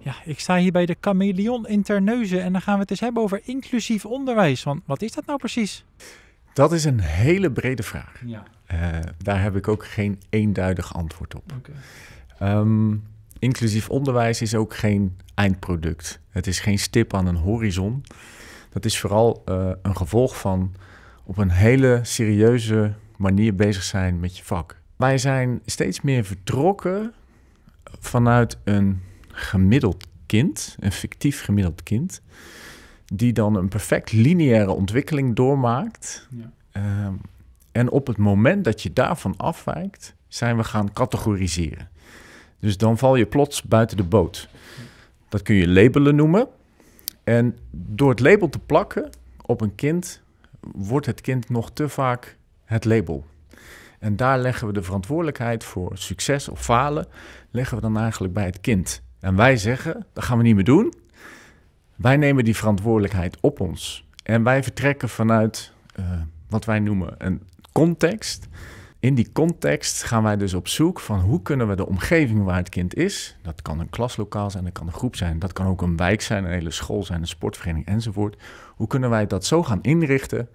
Ja, ik sta hier bij de Chameleon in Terneuzen en dan gaan we het eens hebben over inclusief onderwijs. Want wat is dat nou precies? Dat is een hele brede vraag. Ja. Daar heb ik ook geen eenduidig antwoord op. Okay. Inclusief onderwijs is ook geen eindproduct. Het is geen stip aan een horizon. Dat is vooral een gevolg van op een hele serieuze manier bezig zijn met je vak. Wij zijn steeds meer vertrokken vanuit een gemiddeld kind, een fictief gemiddeld kind, die dan een perfect lineaire ontwikkeling doormaakt. Ja. En op het moment dat je daarvan afwijkt, zijn we gaan categoriseren. Dus dan val je plots buiten de boot. Dat kun je labelen noemen. En door het label te plakken op een kind, wordt het kind nog te vaak het label. En daar leggen we de verantwoordelijkheid voor succes of falen, leggen we dan eigenlijk bij het kind. En wij zeggen, dat gaan we niet meer doen. Wij nemen die verantwoordelijkheid op ons. En wij vertrekken vanuit wat wij noemen een context. In die context gaan wij dus op zoek van hoe kunnen we de omgeving waar het kind is. Dat kan een klaslokaal zijn, dat kan een groep zijn, dat kan ook een wijk zijn, een hele school zijn, een sportvereniging enzovoort. Hoe kunnen wij dat zo gaan inrichten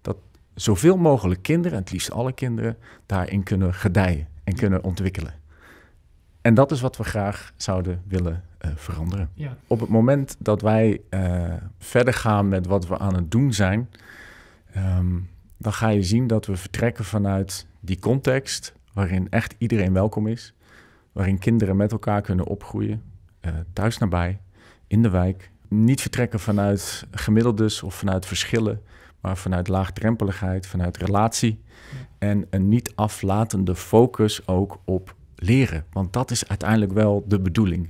dat zoveel mogelijk kinderen, en het liefst alle kinderen, daarin kunnen gedijen en kunnen ontwikkelen. En dat is wat we graag zouden willen veranderen. Ja. Op het moment dat wij verder gaan met wat we aan het doen zijn, dan ga je zien dat we vertrekken vanuit die context waarin echt iedereen welkom is, waarin kinderen met elkaar kunnen opgroeien, thuis nabij, in de wijk. Niet vertrekken vanuit gemiddeldes of vanuit verschillen, maar vanuit laagdrempeligheid, vanuit relatie en een niet aflatende focus ook op leren. Want dat is uiteindelijk wel de bedoeling.